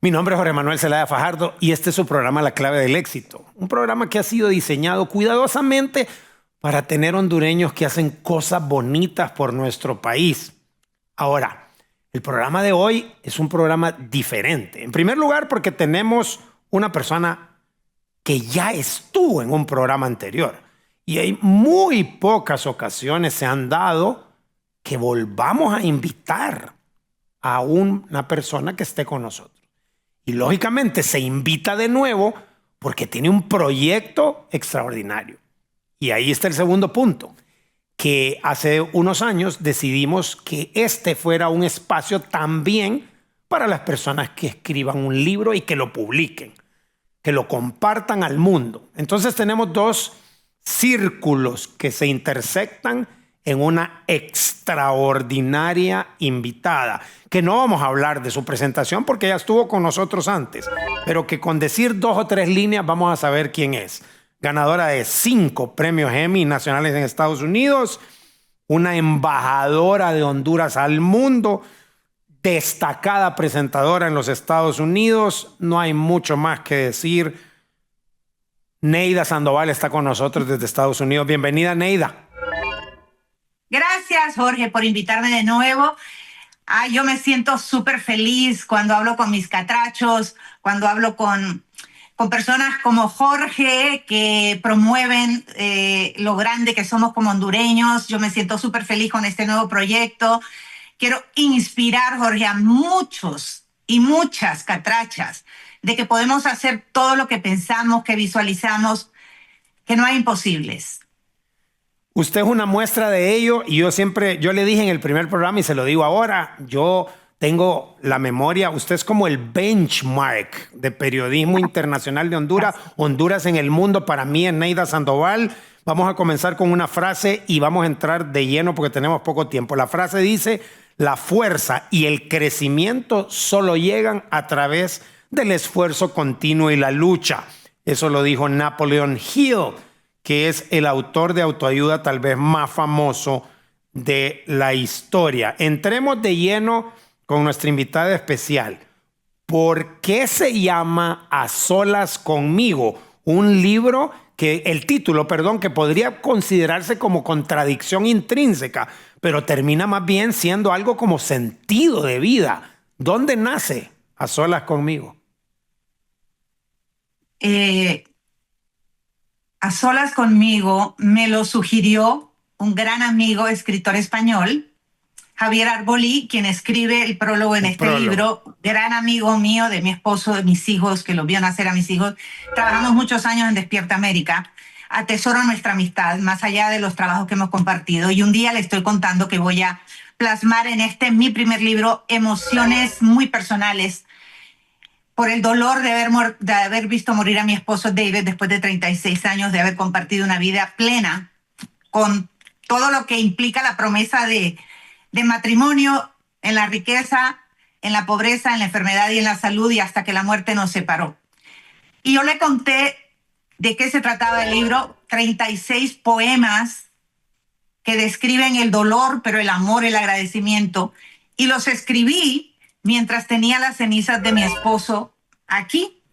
Mi nombre es Jorge Manuel Zelaya Fajardo y este es su programa La Clave del Éxito. Un programa que ha sido diseñado cuidadosamente para tener hondureños que hacen cosas bonitas por nuestro país. Ahora, el programa de hoy es un programa diferente. En primer lugar, porque tenemos una persona que ya estuvo en un programa anterior. Y hay muy pocas ocasiones se han dado que volvamos a invitar a una persona que esté con nosotros. Y lógicamente se invita de nuevo porque tiene un proyecto extraordinario. Y ahí está el segundo punto, que hace unos años decidimos que este fuera un espacio también para las personas que escriban un libro y que lo publiquen, que lo compartan al mundo. Entonces tenemos dos círculos que se intersectan en una extraordinaria invitada, que no vamos a hablar de su presentación porque ella estuvo con nosotros antes, pero que con decir 2 o 3 líneas vamos a saber quién es. Ganadora de 5 premios Emmy nacionales en Estados Unidos, una embajadora de Honduras al mundo, destacada presentadora en los Estados Unidos. No hay mucho más que decir. Neida Sandoval está con nosotros desde Estados Unidos. Bienvenida, Neida. Gracias, Jorge, por invitarme de nuevo. Yo me siento súper feliz cuando hablo con mis catrachos, cuando hablo con personas como Jorge que promueven lo grande que somos como hondureños. Yo me siento súper feliz con este nuevo proyecto. Quiero inspirar, Jorge, a muchos y muchas catrachas de que podemos hacer todo lo que pensamos, que visualizamos, que no hay imposibles. Usted es una muestra de ello y yo le dije en el primer programa y se lo digo ahora, yo tengo la memoria, usted es como el benchmark de periodismo internacional de Honduras, Honduras en el mundo, para mí es Neida Sandoval. Vamos a comenzar con una frase y vamos a entrar de lleno porque tenemos poco tiempo. La frase dice: la fuerza y el crecimiento solo llegan a través del esfuerzo continuo y la lucha. Eso lo dijo Napoleon Hill, que es el autor de autoayuda tal vez más famoso de la historia. Entremos de lleno con nuestra invitada especial. ¿Por qué se llama A Solas Conmigo? Un libro que, el título, perdón, que podría considerarse como contradicción intrínseca, pero termina más bien siendo algo como sentido de vida. ¿Dónde nace A Solas Conmigo? A Solas Conmigo me lo sugirió un gran amigo, escritor español, Javier Arbolí, quien escribe el prólogo en este libro, gran amigo mío, de mi esposo, de mis hijos, que los vio nacer a mis hijos. Trabajamos muchos años en Despierta América. Atesoro nuestra amistad, más allá de los trabajos que hemos compartido. Y un día le estoy contando que voy a plasmar en mi primer libro, emociones muy personales por el dolor de haber visto morir a mi esposo David después de 36 años, de haber compartido una vida plena con todo lo que implica la promesa de matrimonio, en la riqueza, en la pobreza, en la enfermedad y en la salud, y hasta que la muerte nos separó. Y yo le conté de qué se trataba el libro, 36 poemas que describen el dolor, pero el amor, el agradecimiento, y los escribí mientras tenía las cenizas de mi esposo aquí,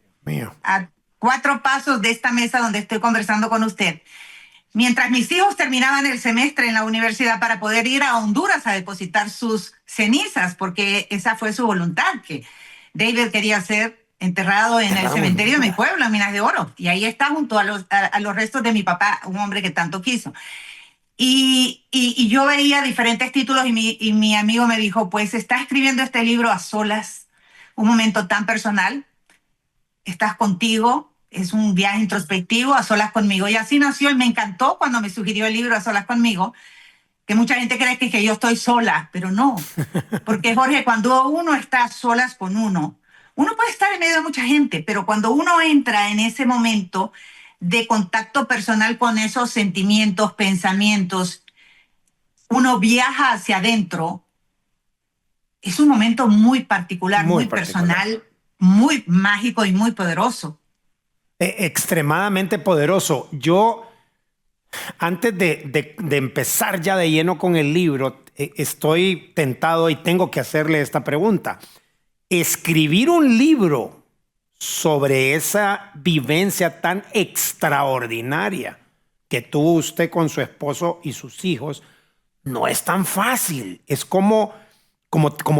a 4 pasos de esta mesa donde estoy conversando con usted. Mientras mis hijos terminaban el semestre en la universidad para poder ir a Honduras a depositar sus cenizas, porque esa fue su voluntad, que David quería ser enterrado en el cementerio de mi pueblo, en Minas de Oro. Y ahí está junto a los restos de mi papá, un hombre que tanto quiso. Y yo veía diferentes títulos y mi amigo me dijo, pues está escribiendo este libro a solas, un momento tan personal, estás contigo, es un viaje introspectivo, a solas conmigo. Y así nació, y me encantó cuando me sugirió el libro A Solas Conmigo, que mucha gente cree que yo estoy sola, pero no. Porque, Jorge, cuando uno está a solas con uno puede estar en medio de mucha gente, pero cuando uno entra en ese momento de contacto personal con esos sentimientos, pensamientos, uno viaja hacia adentro, es un momento muy particular, muy personal, muy mágico y muy poderoso. Extremadamente poderoso. Yo, antes de empezar ya de lleno con el libro, estoy tentado y tengo que hacerle esta pregunta. escribir un libro sobre esa vivencia tan extraordinaria que tuvo usted con su esposo y sus hijos no es tan fácil. Es como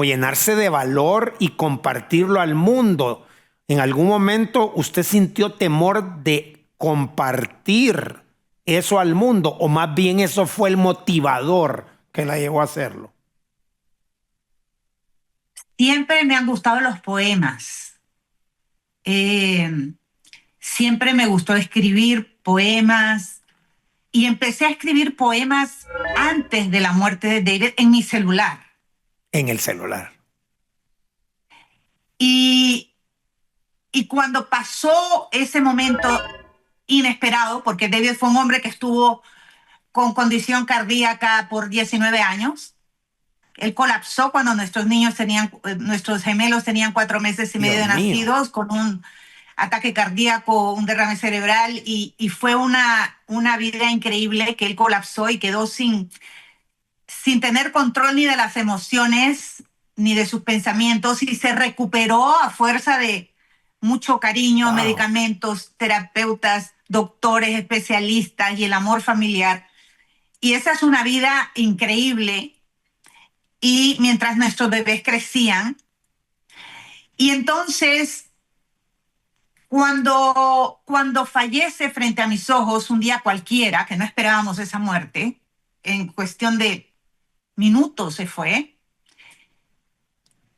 llenarse de valor y compartirlo al mundo. ¿En algún momento usted sintió temor de compartir eso al mundo, o más bien eso fue el motivador que la llevó a hacerlo? Siempre me han gustado los poemas. Siempre me gustó escribir poemas y empecé a escribir poemas antes de la muerte de David en mi celular. En el celular. Y, y cuando pasó ese momento inesperado, porque David fue un hombre que estuvo con condición cardíaca por 19 años, él colapsó cuando nuestros gemelos tenían 4 meses y medio Dios de mío. nacidos, con un ataque cardíaco, un derrame cerebral, y fue una vida increíble que él colapsó y quedó sin tener control ni de las emociones ni de sus pensamientos, y se recuperó a fuerza de mucho cariño, Wow. medicamentos, terapeutas, doctores, especialistas y el amor familiar. Y esa es una vida increíble. Y mientras nuestros bebés crecían, y entonces cuando fallece frente a mis ojos un día cualquiera, que no esperábamos esa muerte, en cuestión de minutos se fue.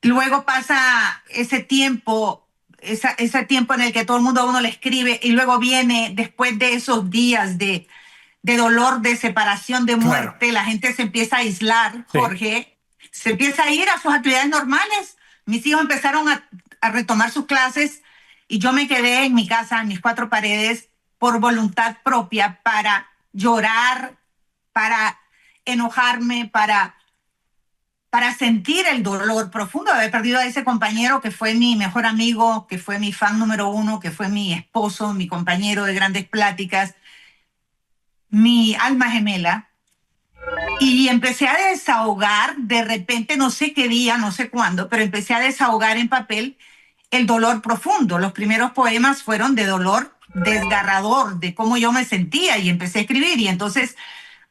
Luego pasa ese tiempo, ese tiempo en el que todo el mundo a uno le escribe, y luego viene, después de esos días de dolor, de separación, de Claro. muerte, la gente se empieza a aislar, Sí. Jorge, se empieza a ir a sus actividades normales. Mis hijos empezaron a retomar sus clases y yo me quedé en mi casa, en mis 4 paredes, por voluntad propia, para llorar, para enojarme, para sentir el dolor profundo de haber perdido a ese compañero que fue mi mejor amigo, que fue mi fan número 1, que fue mi esposo, mi compañero de grandes pláticas, mi alma gemela. Y empecé a desahogar, de repente, no sé qué día, no sé cuándo, pero empecé a desahogar en papel el dolor profundo. Los primeros poemas fueron de dolor desgarrador, de cómo yo me sentía, y empecé a escribir. Y entonces,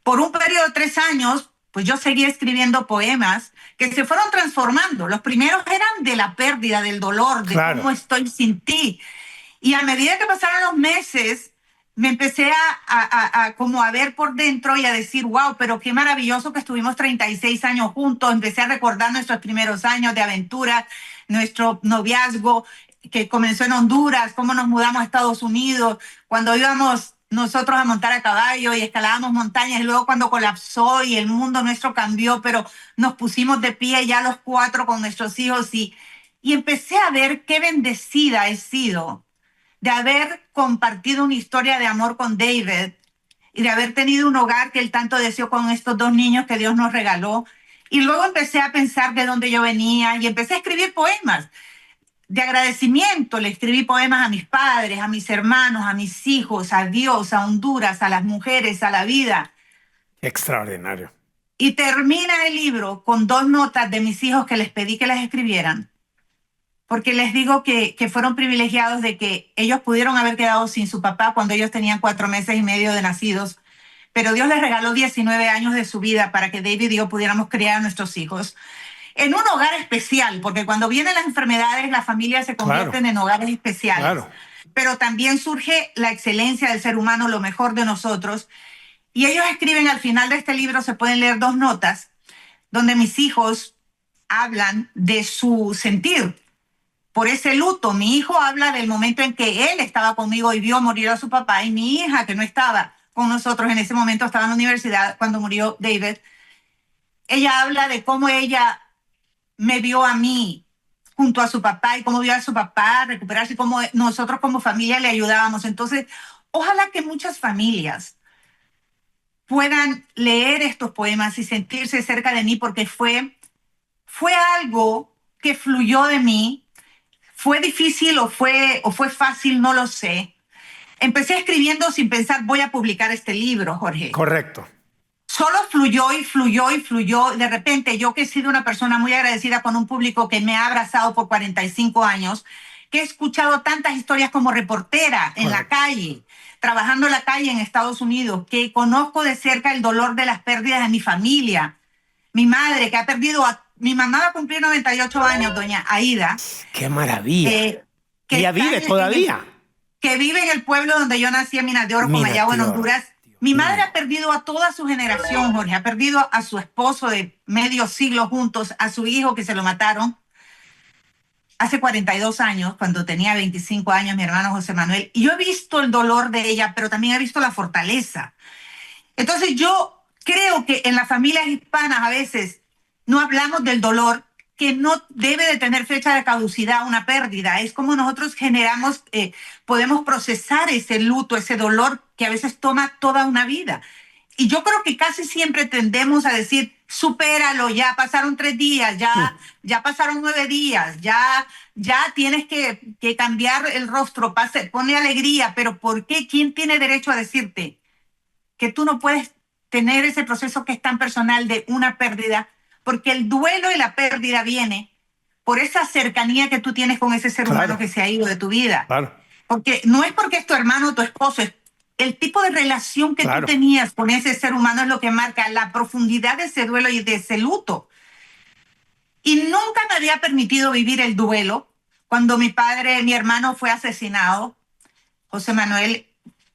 por un periodo de 3 años, pues yo seguía escribiendo poemas que se fueron transformando. Los primeros eran de la pérdida, del dolor, de Claro. cómo estoy sin ti. Y a medida que pasaron los meses, me empecé a como a ver por dentro y a decir, wow, pero qué maravilloso que estuvimos 36 años juntos. Empecé a recordar nuestros primeros años de aventura, nuestro noviazgo que comenzó en Honduras, cómo nos mudamos a Estados Unidos, cuando íbamos nosotros a montar a caballo y escalábamos montañas, y luego cuando colapsó y el mundo nuestro cambió, pero nos pusimos de pie ya los 4 con nuestros hijos, y empecé a ver qué bendecida he sido de haber compartido una historia de amor con David y de haber tenido un hogar que él tanto deseó con estos 2 niños que Dios nos regaló. Y luego empecé a pensar de dónde yo venía y empecé a escribir poemas de agradecimiento. Le escribí poemas a mis padres, a mis hermanos, a mis hijos, a Dios, a Honduras, a las mujeres, a la vida. Extraordinario. Y termina el libro con 2 notas de mis hijos que les pedí que las escribieran, porque les digo que fueron privilegiados de que ellos pudieron haber quedado sin su papá cuando ellos tenían 4 meses y medio de nacidos, pero Dios les regaló 19 años de su vida para que David y yo pudiéramos criar a nuestros hijos en un hogar especial, porque cuando vienen las enfermedades, las familias se convierten Claro. en hogares especiales. Claro. Pero también surge la excelencia del ser humano, lo mejor de nosotros. Y ellos escriben al final de este libro, se pueden leer 2 notas, donde mis hijos hablan de su sentir por ese luto. Mi hijo habla del momento en que él estaba conmigo y vio morir a su papá, y mi hija, que no estaba con nosotros en ese momento, estaba en la universidad cuando murió David, ella habla de cómo ella me vio a mí junto a su papá y cómo vio a su papá recuperarse y cómo nosotros como familia le ayudábamos. Entonces, ojalá que muchas familias puedan leer estos poemas y sentirse cerca de mí, porque fue algo que fluyó de mí. ¿Fue difícil o fue fácil? No lo sé. Empecé escribiendo sin pensar, voy a publicar este libro, Jorge. Correcto. solo fluyó y fluyó y fluyó. De repente, yo que he sido una persona muy agradecida con un público que me ha abrazado por 45 años, que he escuchado tantas historias como reportera en la calle, trabajando en la calle en Estados Unidos, que conozco de cerca el dolor de las pérdidas de mi familia. Mi madre, que ha perdido a... Mi mamá va a cumplir 98 años, doña Aida. ¡Qué maravilla! Que ella vive todavía. Que vive en el pueblo donde yo nací, en Minas de Oro, Comayagua, en Honduras. Mi madre ha perdido a toda su generación, Jorge. Ha perdido a su esposo de medio siglo juntos, a su hijo que se lo mataron hace 42 años, cuando tenía 25 años, mi hermano José Manuel. Y yo he visto el dolor de ella, pero también he visto la fortaleza. Entonces yo creo que en las familias hispanas a veces no hablamos del dolor, que no debe de tener fecha de caducidad una pérdida. Es como nosotros generamos, podemos procesar ese luto, ese dolor que a veces toma toda una vida. Y yo creo que casi siempre tendemos a decir, supéralo, ya pasaron 3 días, ya pasaron 9 días, ya tienes que cambiar el rostro, pone alegría. Pero ¿por qué? ¿Quién tiene derecho a decirte que tú no puedes tener ese proceso que es tan personal de una pérdida? Porque el duelo y la pérdida viene por esa cercanía que tú tienes con ese ser humano que se ha ido de tu vida. Claro. Porque no es porque es tu hermano o tu esposo, es el tipo de relación que tú tenías con ese ser humano es lo que marca la profundidad de ese duelo y de ese luto. Y nunca me había permitido vivir el duelo. Cuando mi hermano fue asesinado, José Manuel,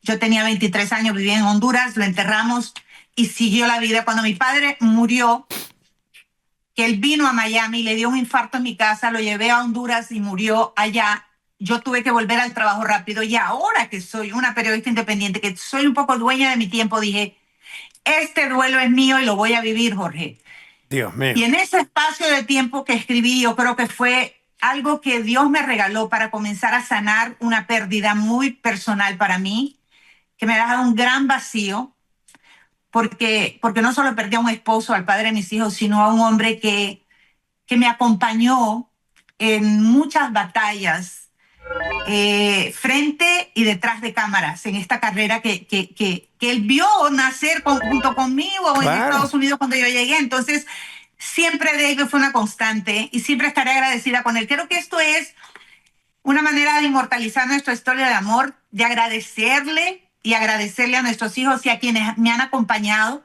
yo tenía 23 años, vivía en Honduras, lo enterramos y siguió la vida. Cuando mi padre murió, que él vino a Miami, le dio un infarto en mi casa, lo llevé a Honduras y murió allá. Yo tuve que volver al trabajo rápido y ahora que soy una periodista independiente, que soy un poco dueña de mi tiempo, dije, este duelo es mío y lo voy a vivir, Jorge. Dios mío. Y en ese espacio de tiempo que escribí, yo creo que fue algo que Dios me regaló para comenzar a sanar una pérdida muy personal para mí, que me ha dejado un gran vacío, porque no solo perdí a un esposo, al padre de mis hijos, sino a un hombre que me acompañó en muchas batallas, frente y detrás de cámaras, en esta carrera que él vio nacer junto conmigo en Estados Unidos cuando yo llegué. Entonces, siempre David fue una constante y siempre estaré agradecida con él. Creo que esto es una manera de inmortalizar nuestra historia de amor, de agradecerle y agradecerle a nuestros hijos y a quienes me han acompañado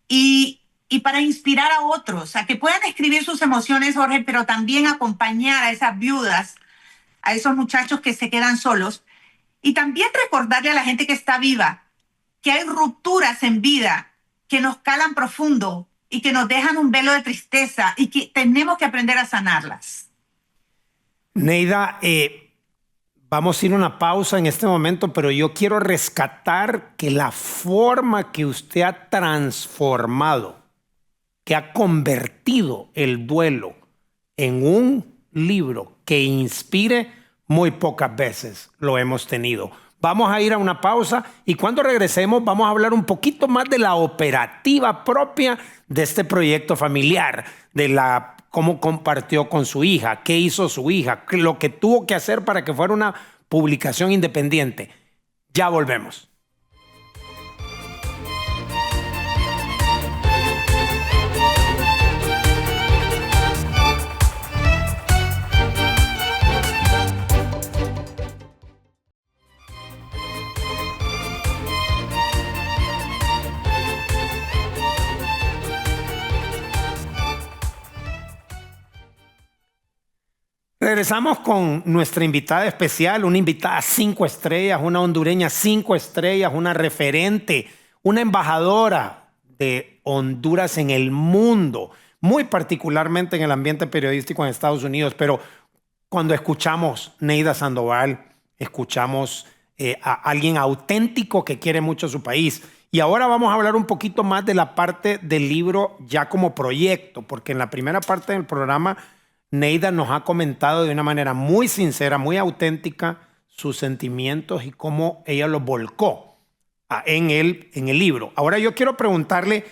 y para inspirar a otros a que puedan escribir sus emociones, Jorge, pero también acompañar a esas viudas, a esos muchachos que se quedan solos, y también recordarle a la gente que está viva que hay rupturas en vida que nos calan profundo y que nos dejan un velo de tristeza y que tenemos que aprender a sanarlas. Neida, vamos a ir a una pausa en este momento, pero yo quiero rescatar que la forma que usted ha transformado, que ha convertido el duelo en un libro que inspire, muy pocas veces lo hemos tenido. Vamos a ir a una pausa y cuando regresemos vamos a hablar un poquito más de la operativa propia de este proyecto familiar, de cómo compartió con su hija, qué hizo su hija, lo que tuvo que hacer para que fuera una publicación independiente. Ya volvemos. Regresamos con nuestra invitada especial, una invitada 5 estrellas, una hondureña 5 estrellas, una referente, una embajadora de Honduras en el mundo, muy particularmente en el ambiente periodístico en Estados Unidos. Pero cuando escuchamos Neida Sandoval, escuchamos a alguien auténtico que quiere mucho su país. Y ahora vamos a hablar un poquito más de la parte del libro ya como proyecto, porque en la primera parte del programa Neida nos ha comentado de una manera muy sincera, muy auténtica, sus sentimientos y cómo ella los volcó en el libro. Ahora yo quiero preguntarle,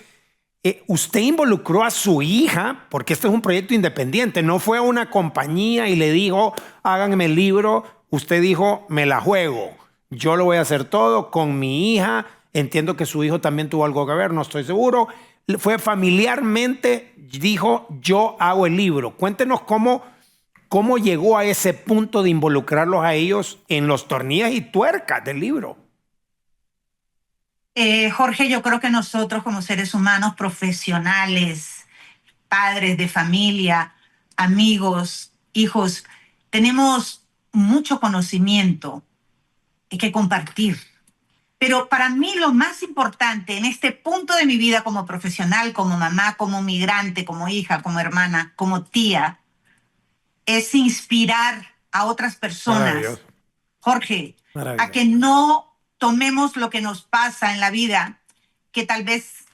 ¿usted involucró a su hija? Porque este es un proyecto independiente. No fue a una compañía y le dijo, háganme el libro. Usted dijo, me la juego. Yo lo voy a hacer todo con mi hija Entiendo que su hijo también tuvo algo que ver, no estoy seguro. Fue familiarmente, dijo, yo hago el libro. Cuéntenos cómo llegó a ese punto de involucrarlos a ellos en los tornillos y tuercas del libro. Jorge, yo creo que nosotros como seres humanos profesionales, padres de familia, amigos, hijos, tenemos mucho conocimiento que compartir. Pero para mí lo más importante en este punto de mi vida como profesional, como mamá, como migrante, como hija, como hermana, como tía, es inspirar a otras personas, Maravilloso. Jorge, a Maravilloso. que no tomemos lo que nos pasa en la vida, que tal vez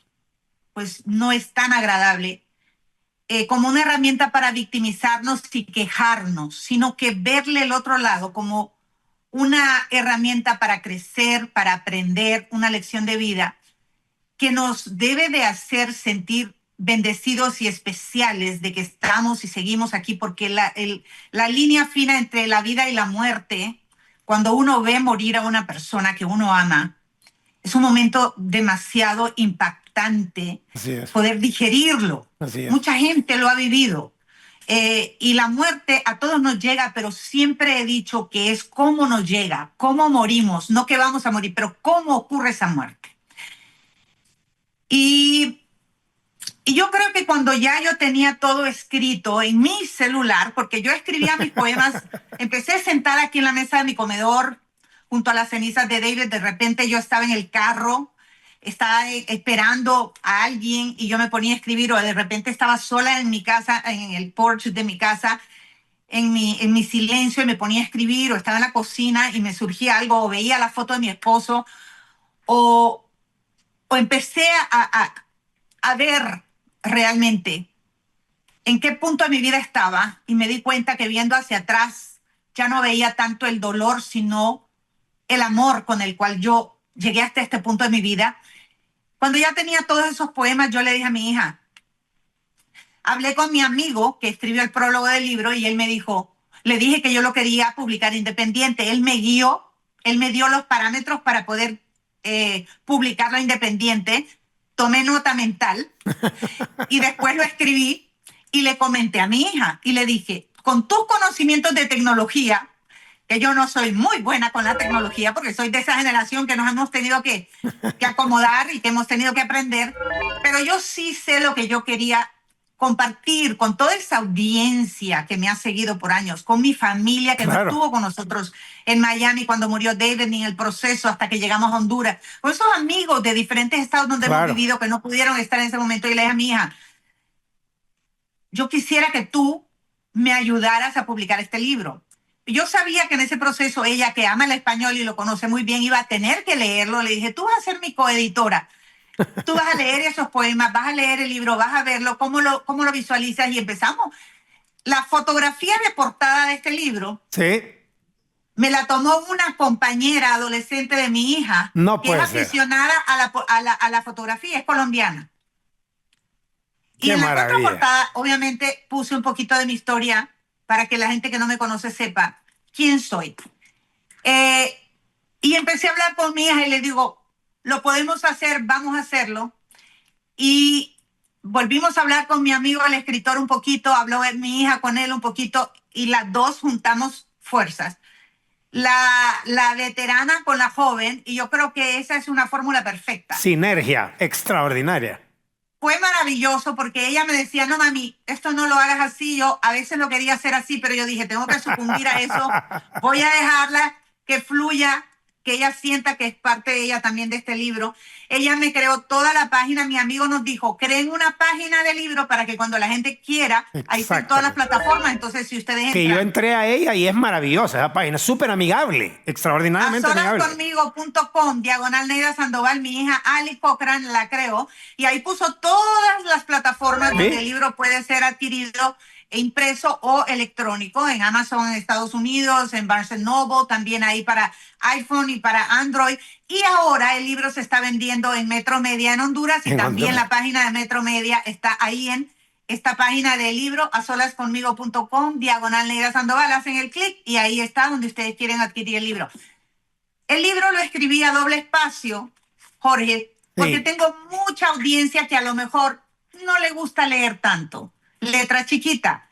pues no es tan agradable, como una herramienta para victimizarnos y quejarnos, sino que verle el otro lado como una herramienta para crecer, para aprender, una lección de vida que nos debe de hacer sentir bendecidos y especiales de que estamos y seguimos aquí, porque la línea fina entre la vida y la muerte, cuando uno ve morir a una persona que uno ama, es un momento demasiado impactante Así es. poder digerirlo. Así es. Mucha gente lo ha vivido. Y la muerte a todos nos llega, pero siempre he dicho que es cómo nos llega, cómo morimos, no que vamos a morir, pero cómo ocurre esa muerte. Y yo creo que cuando ya yo tenía todo escrito en mi celular, porque yo escribía mis poemas, empecé sentada aquí en la mesa de mi comedor junto a las cenizas de David. De repente yo estaba en el carro, estaba esperando a alguien y yo me ponía a escribir, o de repente estaba sola en mi casa, en el porch de mi casa, en mi silencio, y me ponía a escribir, o estaba en la cocina y me surgía algo, o veía la foto de mi esposo, o, o empecé a ver realmente en qué punto de mi vida estaba, y me di cuenta que viendo hacia atrás ya no veía tanto el dolor, sino el amor con el cual yo llegué hasta este punto de mi vida. Cuando ya tenía todos esos poemas, yo le dije a mi hija, hablé con mi amigo que escribió el prólogo del libro y él me dijo, le dije que yo lo quería publicar independiente. Él me guió, él me dio los parámetros para poder publicarlo independiente. Tomé nota mental y después lo escribí y le comenté a mi hija y le dije, con tus conocimientos de tecnología, que yo no soy muy buena con la tecnología porque soy de esa generación que nos hemos tenido que acomodar y que hemos tenido que aprender, pero yo sí sé lo que yo quería compartir con toda esa audiencia que me ha seguido por años, con mi familia que no Claro. estuvo con nosotros en Miami cuando murió David, ni en el proceso hasta que llegamos a Honduras, con esos amigos de diferentes estados donde Claro. hemos vivido que no pudieron estar en ese momento. Y le dije a mi hija, yo quisiera que tú me ayudaras a publicar este libro. Yo sabía que en ese proceso ella, que ama el español y lo conoce muy bien, iba a tener que leerlo. Le dije, tú vas a ser mi coeditora. Tú vas a leer esos poemas, vas a leer el libro, vas a verlo, cómo lo visualizas. Y empezamos. La fotografía de portada de este libro Sí. me la tomó una compañera adolescente de mi hija, No que es puede ser. aficionada a la fotografía, es colombiana. Y Qué en la maravilla. contraportada, obviamente, puse un poquito de mi historia para que la gente que no me conoce sepa quién soy. Y empecé a hablar con mi hija y le digo, lo podemos hacer, vamos a hacerlo. Y volvimos a hablar con mi amigo, el escritor, un poquito, habló mi hija con él un poquito, y las dos juntamos fuerzas. La veterana con la joven, y yo creo que esa es una fórmula perfecta. Sinergia extraordinaria. Fue maravilloso porque ella me decía, no mami, esto no lo hagas así. Yo a veces lo quería hacer así, pero yo dije, tengo que sucumbir a eso. Voy a dejarla que fluya, que ella sienta que es parte de ella también de este libro. Ella me creó toda la página. Mi amigo nos dijo, creen una página de libro para que cuando la gente quiera, ahí están todas las plataformas. Entonces, si ustedes Que yo entran entré a ella y es maravillosa esa página, súper amigable, extraordinariamente amigable. asolasconmigo.com, diagonal Neida Sandoval, mi hija Ali Cochran la creó, y ahí puso todas las plataformas ¿Sí? donde el libro puede ser adquirido impreso o electrónico, en Amazon en Estados Unidos, en Barnes Noble, también ahí para iPhone y para Android. Y ahora el libro se está vendiendo en Metro Media en Honduras, y En también Honduras. la página de Metro Media está ahí en esta página del libro, asolasconmigo.com, diagonal Neida Sandoval. Hacen el clic y ahí está donde ustedes quieren adquirir el libro. El libro lo escribí a doble espacio Jorge, porque Sí, tengo mucha audiencia que a lo mejor no le gusta leer tanto. Letra chiquita.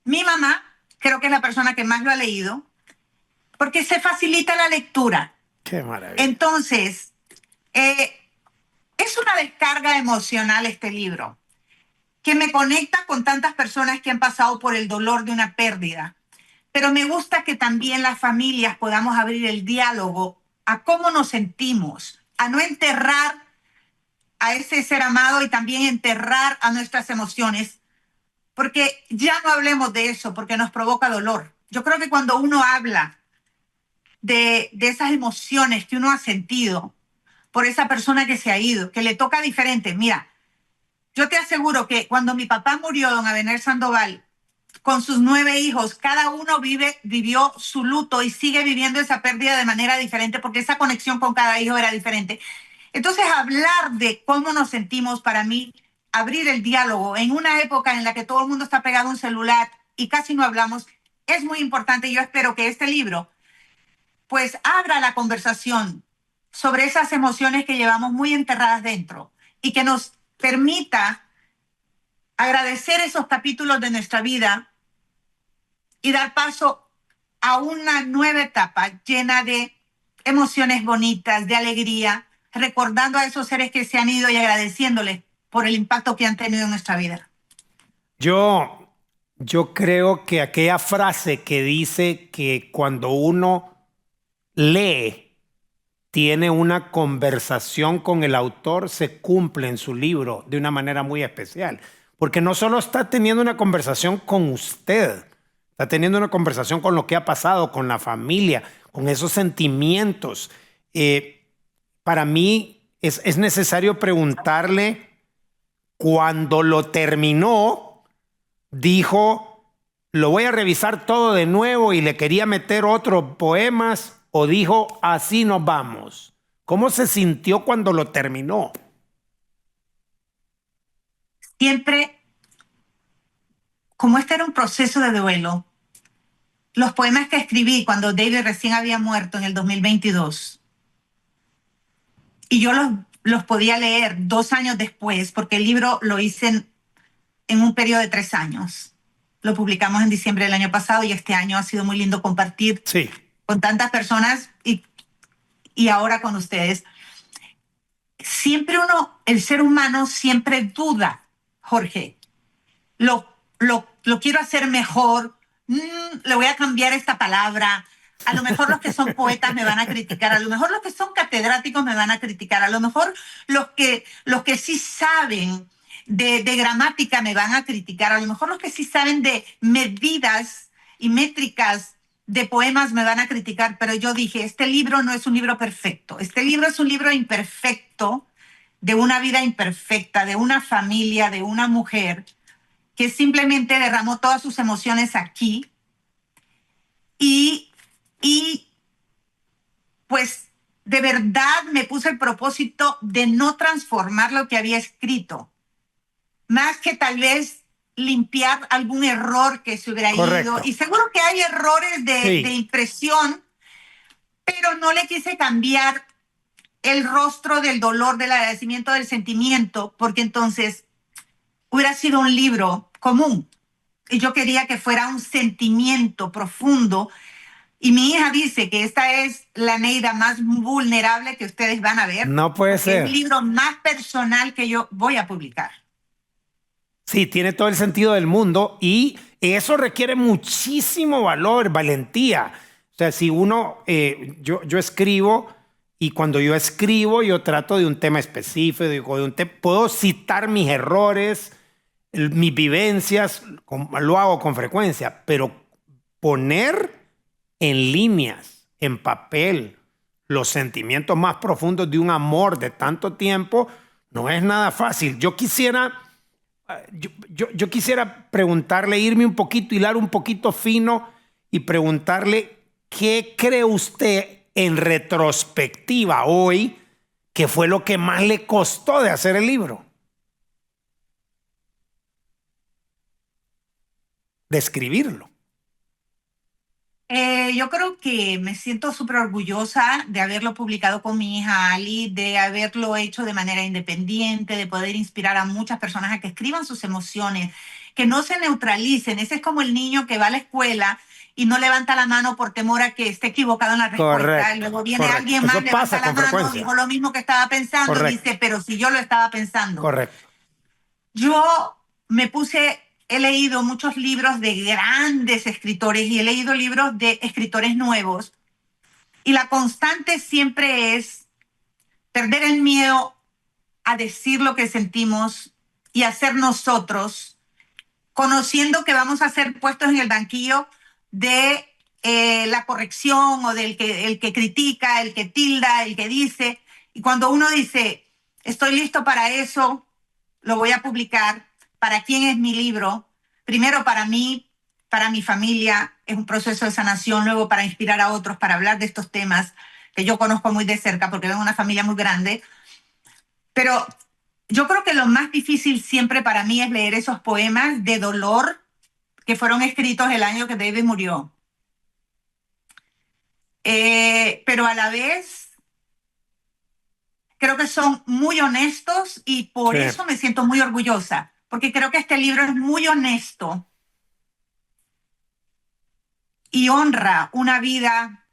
Mi mamá, creo que es la persona que más lo ha leído, porque se facilita la lectura. qué maravilla. Entonces, eh, es una descarga emocional este libro, que me conecta con tantas personas que han pasado por el dolor de una pérdida. Pero me gusta que también las familias podamos abrir el diálogo a cómo nos sentimos, a no enterrar a ese ser amado y también enterrar a nuestras emociones, porque ya no hablemos de eso, porque nos provoca dolor. Yo creo que cuando uno habla de esas emociones que uno ha sentido por esa persona que se ha ido, que le toca diferente, mira, yo te aseguro que cuando mi papá murió, don Abener Sandoval, con sus 9 hijos, cada uno vivió su luto y sigue viviendo esa pérdida de manera diferente porque esa conexión con cada hijo era diferente. Entonces, hablar de cómo nos sentimos, para mí, abrir el diálogo en una época en la que todo el mundo está pegado a un celular y casi no hablamos, es muy importante. Yo espero que este libro, pues, abra la conversación sobre esas emociones que llevamos muy enterradas dentro y que nos permita agradecer esos capítulos de nuestra vida y dar paso a una nueva etapa llena de emociones bonitas, de alegría, recordando a esos seres que se han ido y agradeciéndoles por el impacto que han tenido en nuestra vida. Yo, yo creo que aquella frase que dice que cuando uno lee, tiene una conversación con el autor, se cumple en su libro de una manera muy especial. Porque no solo está teniendo una conversación con usted, está teniendo una conversación con lo que ha pasado, con la familia, con esos sentimientos. Para mí es necesario preguntarle, cuando lo terminó, dijo, lo voy a revisar todo de nuevo y le quería meter otros poemas, o dijo, así nos vamos. ¿Cómo se sintió cuando lo terminó? Siempre, como este era un proceso de duelo, los poemas que escribí cuando David recién había muerto en el 2022, y yo los podía leer 2 años después, porque el libro lo hice en un periodo de 3 años. Lo publicamos en diciembre del año pasado y este año ha sido muy lindo compartir Sí, con tantas personas y ahora con ustedes. Siempre el ser humano siempre duda, Jorge. Lo quiero hacer mejor, le voy a cambiar esta palabra. A lo mejor los que son poetas me van a criticar, a lo mejor los que son catedráticos me van a criticar, a lo mejor los que sí saben de gramática me van a criticar, a lo mejor los que sí saben de medidas y métricas de poemas me van a criticar, pero yo dije, este libro no es un libro perfecto, este libro es un libro imperfecto, de una vida imperfecta, de una familia, de una mujer que simplemente derramó todas sus emociones aquí y, y pues de verdad me puse el propósito de no transformar lo que había escrito, más que tal vez limpiar algún error que se hubiera ido. correcto. Y seguro que hay errores de Sí, impresión, pero no le quise cambiar el rostro del dolor, del agradecimiento, del sentimiento, porque entonces hubiera sido un libro común. Y yo quería que fuera un sentimiento profundo. Y mi hija dice que esta es la Neida más vulnerable que ustedes van a ver, no puede porque es el ser. libro más personal que yo voy a publicar. Sí, tiene todo el sentido del mundo y eso requiere muchísimo valor, valentía. O sea, si uno, yo escribo y cuando yo escribo yo trato de un tema específico, puedo citar mis errores, mis vivencias, lo hago con frecuencia, pero poner en líneas, en papel, los sentimientos más profundos de un amor de tanto tiempo no es nada fácil. Yo quisiera preguntarle, irme un poquito, hilar un poquito fino y preguntarle qué cree usted en retrospectiva hoy que fue lo que más le costó de hacer el libro, de escribirlo. Yo creo que me siento súper orgullosa de haberlo publicado con mi hija Ali, de haberlo hecho de manera independiente, de poder inspirar a muchas personas a que escriban sus emociones, que no se neutralicen. Ese es como el niño que va a la escuela y no levanta la mano por temor a que esté equivocado en la respuesta. Y Correcto, luego viene correcto. alguien más, Eso levanta pasa la con mano, frecuencia. dijo lo mismo que estaba pensando, Correcto, dice, pero si yo lo estaba pensando. correcto. Yo me puse, he leído muchos libros de grandes escritores y he leído libros de escritores nuevos. Y la constante siempre es perder el miedo a decir lo que sentimos y a ser nosotros, conociendo que vamos a ser puestos en el banquillo de la corrección o del que, el que critica, el que tilda, el que dice. Y cuando uno dice, estoy listo para eso, lo voy a publicar, ¿para quién es mi libro? Primero para mí, para mi familia, es un proceso de sanación, luego para inspirar a otros, para hablar de estos temas que yo conozco muy de cerca porque vengo de una familia muy grande. Pero yo creo que lo más difícil siempre para mí es leer esos poemas de dolor que fueron escritos el año que David murió. Pero a la vez creo que son muy honestos y por Sí, eso me siento muy orgullosa, porque creo que este libro es muy honesto y honra una vida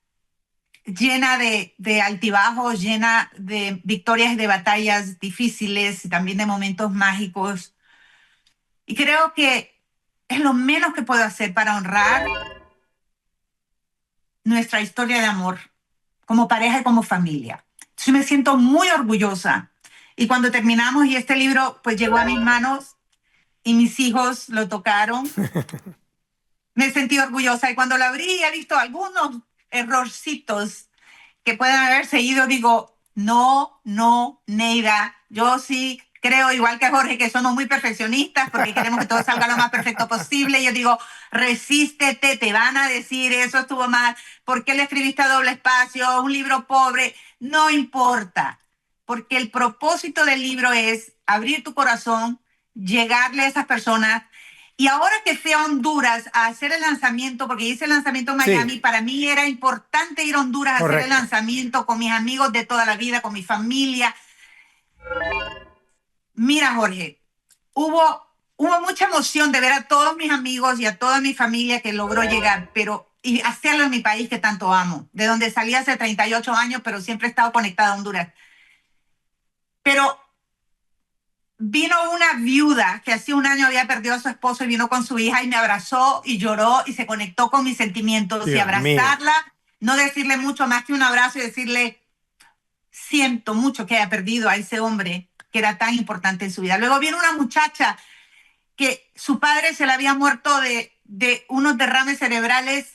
llena de altibajos, llena de victorias y de batallas difíciles y también de momentos mágicos. Y creo que es lo menos que puedo hacer para honrar nuestra historia de amor como pareja y como familia. Entonces me siento muy orgullosa. Y cuando terminamos y este libro pues llegó a mis manos y mis hijos lo tocaron, me sentí orgullosa. Y cuando lo abrí he visto algunos errorcitos que pueden haber seguido, digo, no, no, Neida, yo sí creo, igual que Jorge, que somos muy perfeccionistas porque queremos que todo salga lo más perfecto posible. Yo digo, resístete, te van a decir eso estuvo mal, ¿por qué le escribiste a doble espacio? Un libro pobre, no importa, porque el propósito del libro es abrir tu corazón, llegarle a esas personas. Y ahora que fui a Honduras a hacer el lanzamiento, porque hice el lanzamiento en Miami, sí, para mí era importante ir a Honduras a hacer el correcto. lanzamiento con mis amigos de toda la vida, con mi familia. Mira, Jorge, hubo mucha emoción de ver a todos mis amigos y a toda mi familia que logró llegar, pero y hacerlo en mi país que tanto amo, de donde salí hace 38 años, pero siempre he estado conectada a Honduras. Pero vino una viuda que hace un año había perdido a su esposo y vino con su hija y me abrazó y lloró y se conectó con mis sentimientos y Dios mío. abrazarla, no decirle mucho más que un abrazo y decirle, siento mucho que haya perdido a ese hombre que era tan importante en su vida. Luego viene una muchacha que su padre se le había muerto de unos derrames cerebrales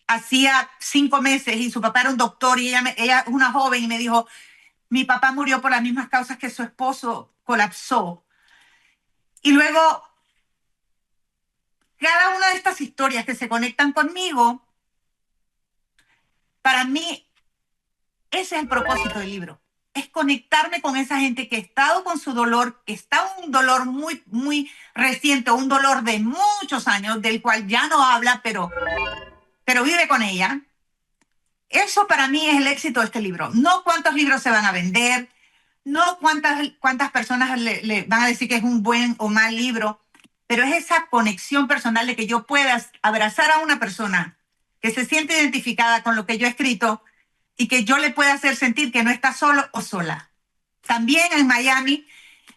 hacía 5 meses y su papá era un doctor y ella es una joven y me dijo, mi papá murió por las mismas causas que su esposo colapsó. Y luego cada una de estas historias que se conectan conmigo, para mí ese es el propósito del libro. Es conectarme con esa gente que ha estado con su dolor, que está un dolor muy, muy reciente, un dolor de muchos años, del cual ya no habla, pero vive con ella. Eso para mí es el éxito de este libro. No cuántos libros se van a vender, no cuántas personas le van a decir que es un buen o mal libro, pero es esa conexión personal de que yo pueda abrazar a una persona que se siente identificada con lo que yo he escrito y que yo le pueda hacer sentir que no está solo o sola. También en Miami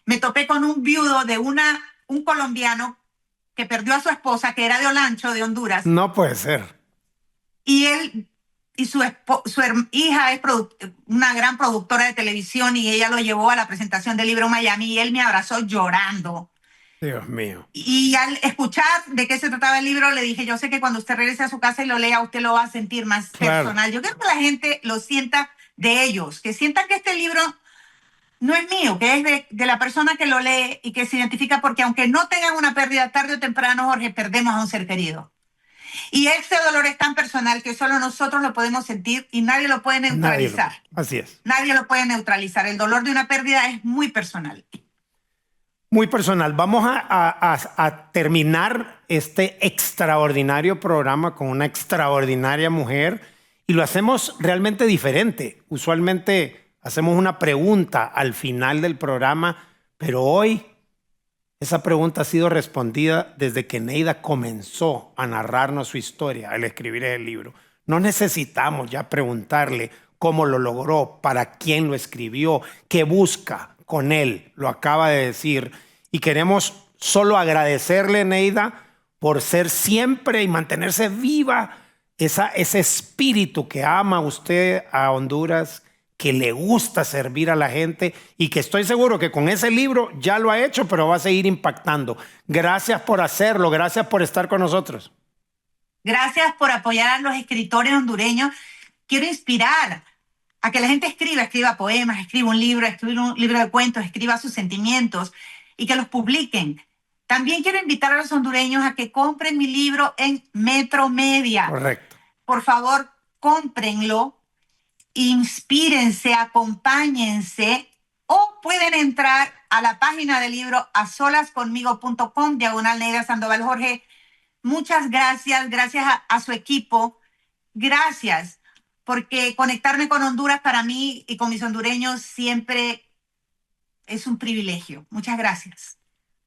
me topé con un viudo de un colombiano que perdió a su esposa, que era de Olancho, de Honduras, No puede ser. y él y su hija es una gran productora de televisión y ella lo llevó a la presentación del libro en Miami y él me abrazó llorando. Dios mío. Y al escuchar de qué se trataba el libro, le dije, yo sé que cuando usted regrese a su casa y lo lea, usted lo va a sentir más Claro. personal. Yo quiero que la gente lo sienta de ellos, que sientan que este libro no es mío, que es de la persona que lo lee y que se identifica, porque aunque no tengan una pérdida tarde o temprano, Jorge, perdemos a un ser querido. Y ese dolor es tan personal que solo nosotros lo podemos sentir y nadie lo puede Nadie neutralizar. Así es. Nadie lo puede neutralizar. El dolor de una pérdida es muy personal. Muy personal. Vamos a terminar este extraordinario programa con una extraordinaria mujer y lo hacemos realmente diferente. Usualmente hacemos una pregunta al final del programa, pero hoy esa pregunta ha sido respondida desde que Neida comenzó a narrarnos su historia al escribir el libro. No necesitamos ya preguntarle cómo lo logró, para quién lo escribió, qué busca con él, lo acaba de decir. Y queremos solo agradecerle, Neida, por ser siempre y mantenerse viva ese espíritu que ama usted a Honduras, que le gusta servir a la gente y que estoy seguro que con ese libro ya lo ha hecho, pero va a seguir impactando. Gracias por hacerlo, gracias por estar con nosotros. Gracias por apoyar a los escritores hondureños. Quiero inspirar a que la gente escriba poemas, escriba un libro de cuentos, escriba sus sentimientos y que los publiquen. También quiero invitar a los hondureños a que compren mi libro en Metro Media. Correcto. Por favor, cómprenlo, inspírense, acompáñense, o pueden entrar a la página del libro asolasconmigo.com/Neida Sandoval. Jorge, muchas gracias, gracias a su equipo, gracias, porque conectarme con Honduras para mí y con mis hondureños siempre es un privilegio. Muchas gracias.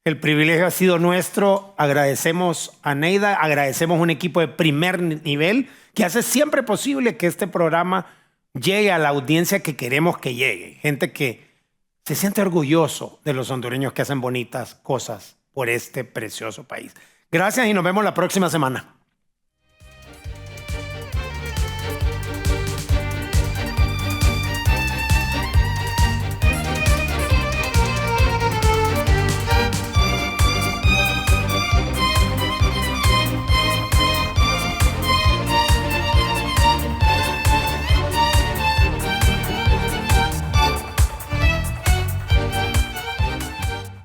El privilegio ha sido nuestro. Agradecemos a Neida, agradecemos un equipo de primer nivel que hace siempre posible que este programa llegue a la audiencia que queremos que llegue. Gente que se siente orgulloso de los hondureños que hacen bonitas cosas por este precioso país. Gracias y nos vemos la próxima semana.